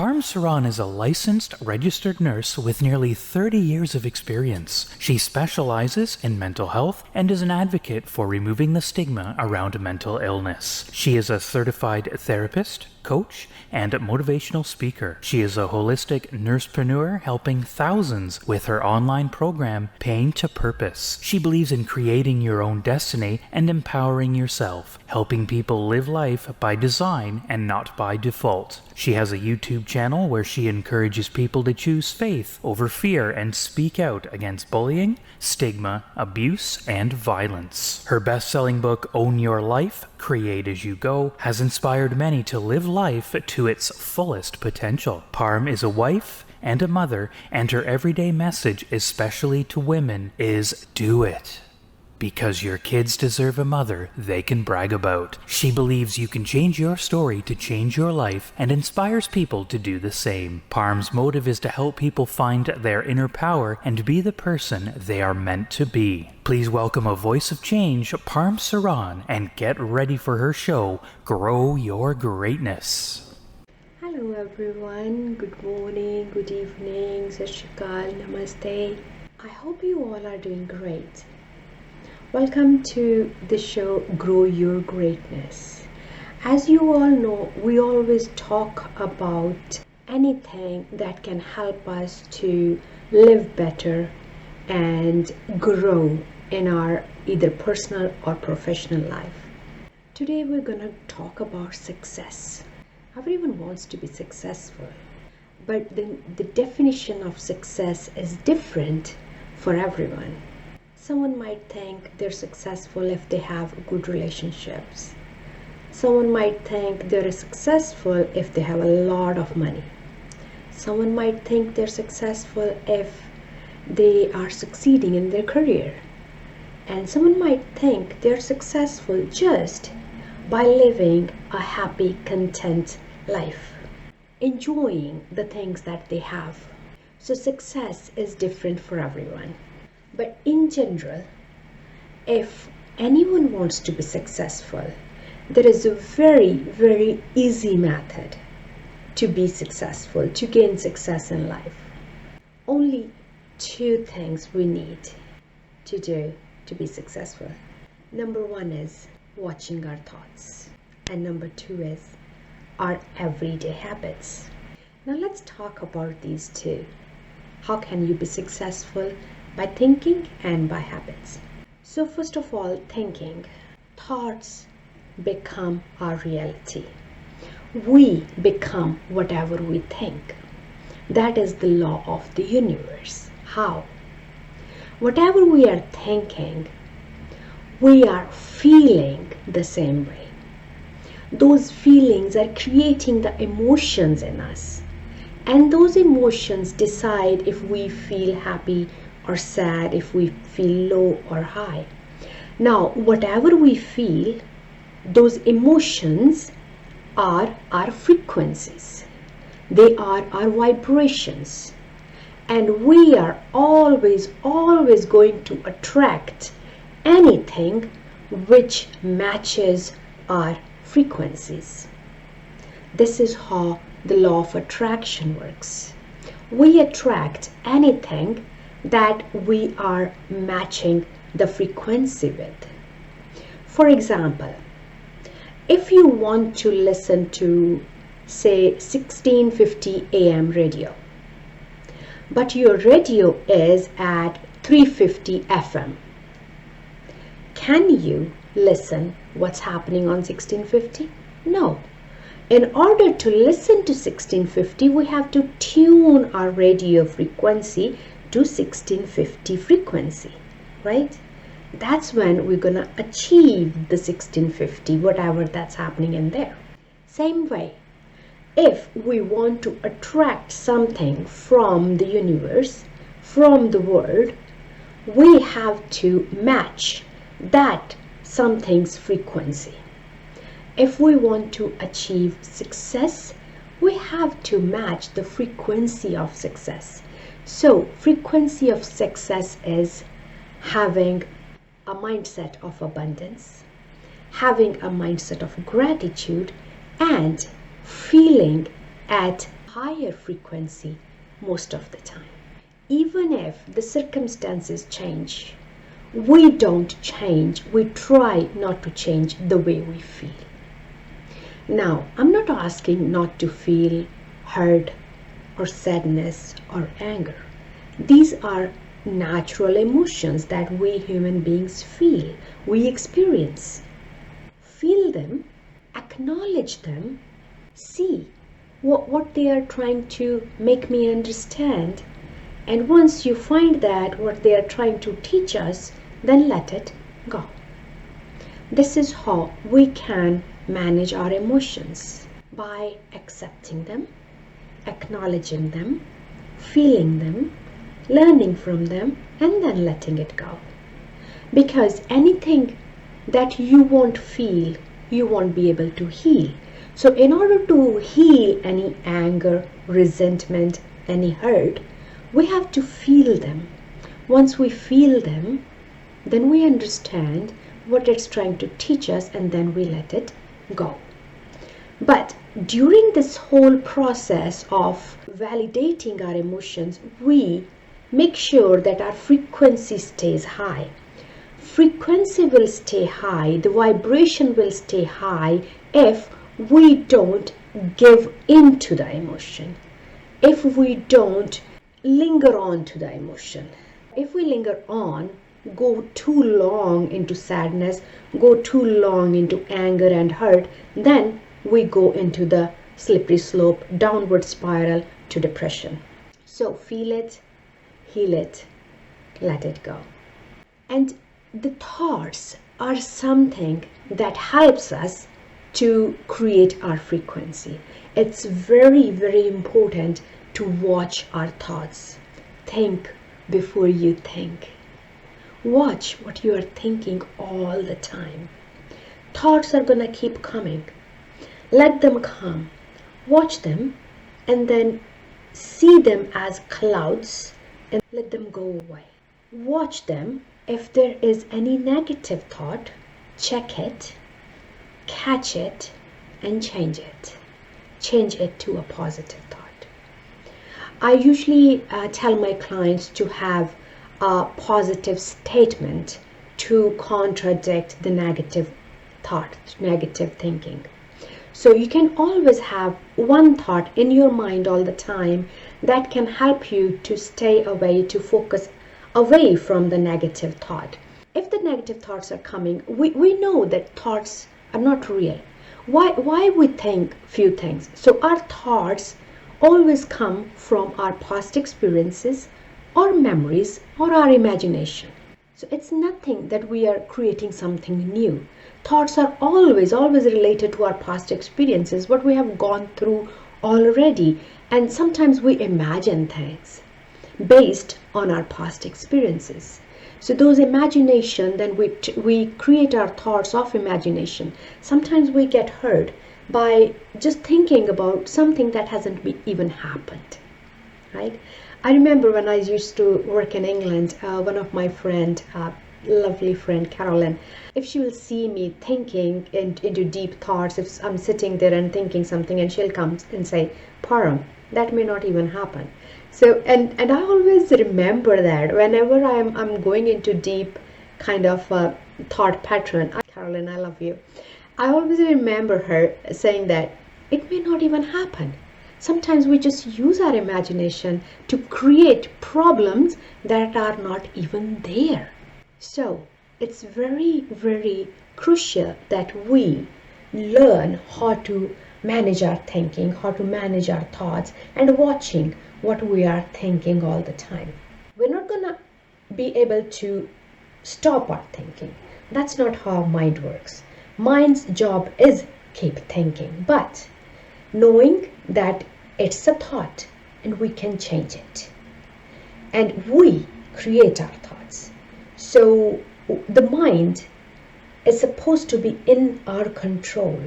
Parm Saran is a licensed, registered nurse with nearly 30 years of experience. She specializes in mental health and is an advocate for removing the stigma around mental illness. She is a certified therapist, coach, and motivational speaker. She is a holistic nursepreneur helping thousands with her online program, Pain to Purpose. She believes in creating your own destiny and empowering yourself, helping people live life by design and not by default. She has a YouTube channel where she encourages people to choose faith over fear and speak out against bullying, stigma, abuse, and violence. Her best-selling book, Own Your Life, Create As You Go, has inspired many to live life to its fullest potential. Parm is a wife and a mother, and her everyday message, especially to women, is do it. Because your kids deserve a mother they can brag about. She believes you can change your story to change your life and inspires people to do the same. Parm's motive is to help people find their inner power and be the person they are meant to be. Please welcome a voice of change, Parm Saran, and get ready for her show, Grow Your Greatness. Hello everyone, good morning, good evening, Sat Shri Akal, Namaste. I hope you all are doing great. Welcome to the show Grow Your Greatness. As you all know, we always talk about anything that can help us to live better and grow in our either personal or professional life. Today we're going to talk about success. Everyone wants to be successful, but the definition of success is different for everyone. Someone might think they're successful if they have good relationships. Someone might think they're successful if they have a lot of money. Someone might think they're successful if they are succeeding in their career. And someone might think they're successful just by living a happy, content life, enjoying the things that they have. So success is different for everyone. But in general, if anyone wants to be successful, there is a very, very easy method to be successful, to gain success in life. Only two things we need to do to be successful. Number one is watching our thoughts. And number two is our everyday habits. Now let's talk about these two. How can you be successful? By thinking and by habits. So first of all, thinking. Thoughts become our reality. We become whatever we think. That is the law of the universe. How? Whatever we are thinking, we are feeling the same way. Those feelings are creating the emotions in us. And those emotions decide if we feel happy or sad, if we feel low or high. Now, whatever we feel, those emotions are our frequencies. They are our vibrations. And we are always going to attract anything which matches our frequencies. This is how the law of attraction works. We attract anything that we are matching the frequency with. For example, if you want to listen to, say, 1650 AM radio, but your radio is at 350 FM, can you listen what's happening on 1650? No. In order to listen to 1650, we have to tune our radio frequency to 1650 frequency, right? That's when we're gonna achieve the 1650, whatever that's happening in there. Same way, if we want to attract something from the universe, from the world, we have to match that something's frequency. If we want to achieve success, we have to match the frequency of success. So, frequency of success is having a mindset of abundance, having a mindset of gratitude, and feeling at higher frequency most of the time. Even if the circumstances change, we don't change. We try not to change the way we feel. Now, I'm not asking not to feel hurt or sadness or anger. These are natural emotions that we human beings feel, we experience. Feel them, acknowledge them, see what they are trying to make me understand. And once you find that what they are trying to teach us, then let it go. This is how we can manage our emotions, by accepting them, acknowledging them, feeling them, learning from them, and then letting it go. Because anything that you won't feel, you won't be able to heal. So in order to heal any anger, resentment, any hurt, we have to feel them. Once we feel them, then we understand what it's trying to teach us, and then we let it go. But during this whole process of validating our emotions, we make sure that our frequency stays high. Frequency will stay high, the vibration will stay high if we don't give in to the emotion, if we don't linger on to the emotion. If we linger on, go too long into sadness, go too long into anger and hurt, then we go into the slippery slope, downward spiral to depression. So feel it, heal it, let it go. And the thoughts are something that helps us to create our frequency. It's very, very important to watch our thoughts. Think before you think. Watch what you are thinking all the time. Thoughts are gonna keep coming. Let them come. Watch them and then see them as clouds and let them go away. Watch them. If there is any negative thought, check it, catch it, and change it. Change it to a positive thought. I usually tell my clients to have a positive statement to contradict the negative thought, negative thinking. So you can always have one thought in your mind all the time that can help you to stay away, to focus away from the negative thought. If the negative thoughts are coming, we know that thoughts are not real. Why we think few things? So our thoughts always come from our past experiences or memories or our imagination. So it's nothing that we are creating something new. Thoughts are always related to our past experiences, what we have gone through already. And sometimes we imagine things based on our past experiences. So those imagination, then we create our thoughts of imagination. Sometimes we get hurt by just thinking about something that hasn't even happened, right? I remember when I used to work in England, one of my friend, lovely friend Carolyn, if she will see me thinking into deep thoughts, if I'm sitting there and thinking something, and she'll come and say, Param, that may not even happen. So, and I always remember that whenever I'm going into deep kind of thought pattern, Carolyn, I love you. I always remember her saying that it may not even happen. Sometimes we just use our imagination to create problems that are not even there. So it's very, very crucial that we learn how to manage our thinking, how to manage our thoughts, and watching what we are thinking all the time. We're not gonna be able to stop our thinking. That's not how mind works. Mind's job is keep thinking, but knowing that it's a thought and we can change it. And we create our thoughts. So the mind is supposed to be in our control.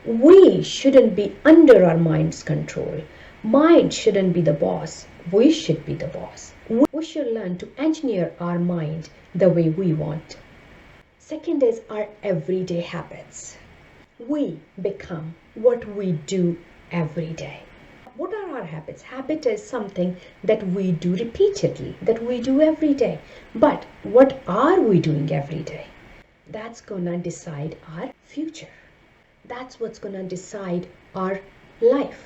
We shouldn't be under our mind's control. Mind shouldn't be the boss. We should be the boss. We should learn to engineer our mind the way we want. Second is our everyday habits. We become what we do every day. What are our habits? Habit is something that we do repeatedly, that we do every day. But what are we doing every day? That's gonna decide our future. That's what's gonna decide our life.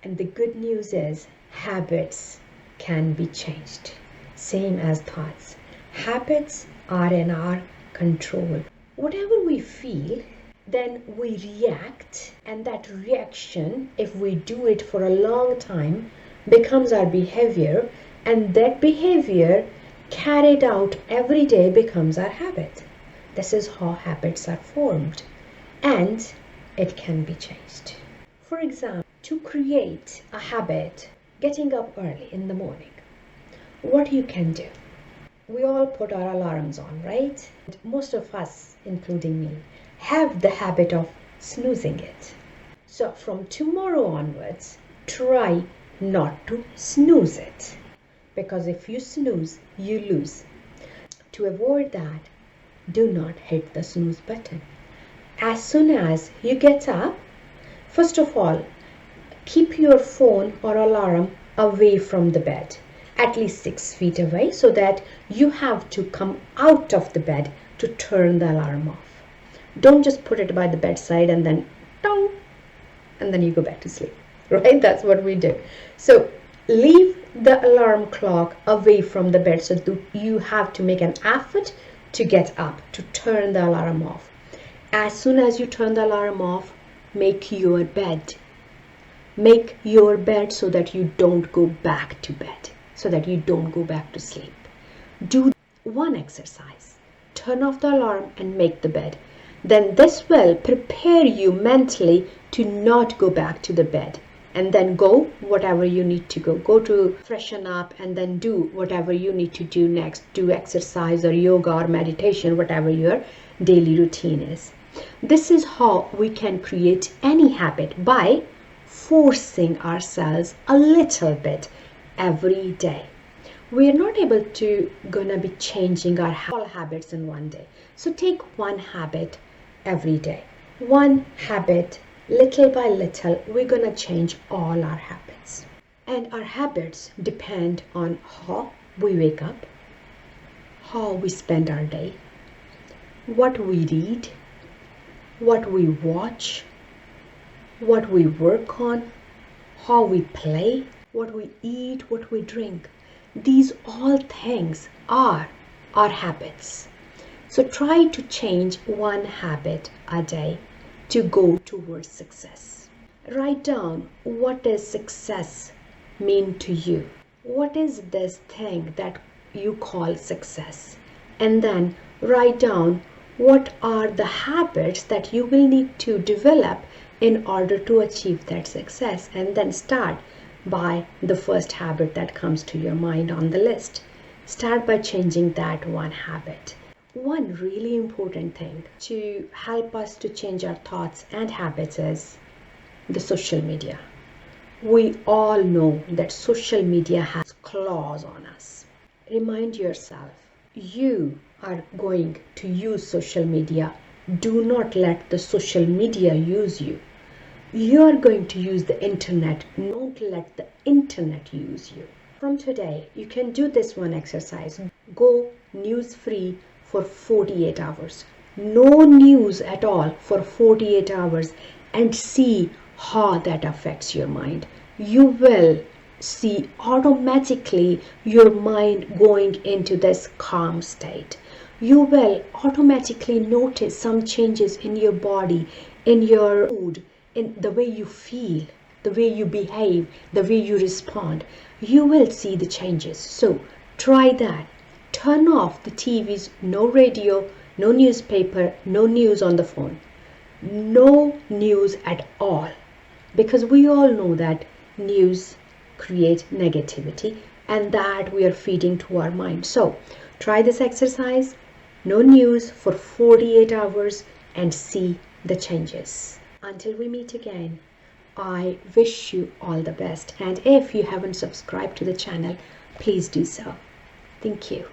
And the good news is habits can be changed. Same as thoughts. Habits are in our control. Whatever we feel, then we react, and that reaction, if we do it for a long time, becomes our behavior, and that behavior carried out every day becomes our habit. This is how habits are formed, and it can be changed. For example, to create a habit, getting up early in the morning, what you can do? We all put our alarms on, right? Most of us, including me, have the habit of snoozing it. So from tomorrow onwards, try not to snooze it. Because if you snooze, you lose. To avoid that, do not hit the snooze button. As soon as you get up, first of all, keep your phone or alarm away from the bed, at least 6 feet away, so that you have to come out of the bed to turn the alarm off. Don't just put it by the bedside and then dong, and then you go back to sleep, right? That's what we do. So leave the alarm clock away from the bed, so you have to make an effort to get up, to turn the alarm off. As soon as you turn the alarm off, make your bed. Make your bed so that you don't go back to bed, so that you don't go back to sleep. Do one exercise. Turn off the alarm and make the bed. Then this will prepare you mentally to not go back to the bed, and then go whatever you need to go. Go to freshen up and then do whatever you need to do next. Do exercise or yoga or meditation, whatever your daily routine is. This is how we can create any habit, by forcing ourselves a little bit every day. We are not able to gonna be changing our all habits in one day. So take one habit every day. One habit, little by little, we're gonna change all our habits. And our habits depend on how we wake up, how we spend our day, what we read, what we watch, what we work on, how we play, what we eat, what we drink. These all things are our habits. So try to change one habit a day to go towards success. Write down, what does success mean to you? What is this thing that you call success? And then write down, what are the habits that you will need to develop in order to achieve that success? And then start by the first habit that comes to your mind on the list. Start by changing that one habit. One really important thing to help us to change our thoughts and habits is the social media. We all know that social media has claws on us. Remind yourself, you are going to use social media. Do not let the social media use you. You are going to use the internet. Don't let the internet use you. From today, you can do this one exercise. Go news free for 48 hours. No news at all for 48 hours, and see how that affects your mind. You will see automatically your mind going into this calm state. You will automatically notice some changes in your body, in your mood, in the way you feel, the way you behave, the way you respond. You will see the changes. So try that. Turn off the TVs, no radio, no newspaper, no news on the phone. No news at all. Because we all know that news create negativity, and that we are feeding to our mind. So try this exercise. No news for 48 hours and see the changes. Until we meet again, I wish you all the best. And if you haven't subscribed to the channel, please do so. Thank you.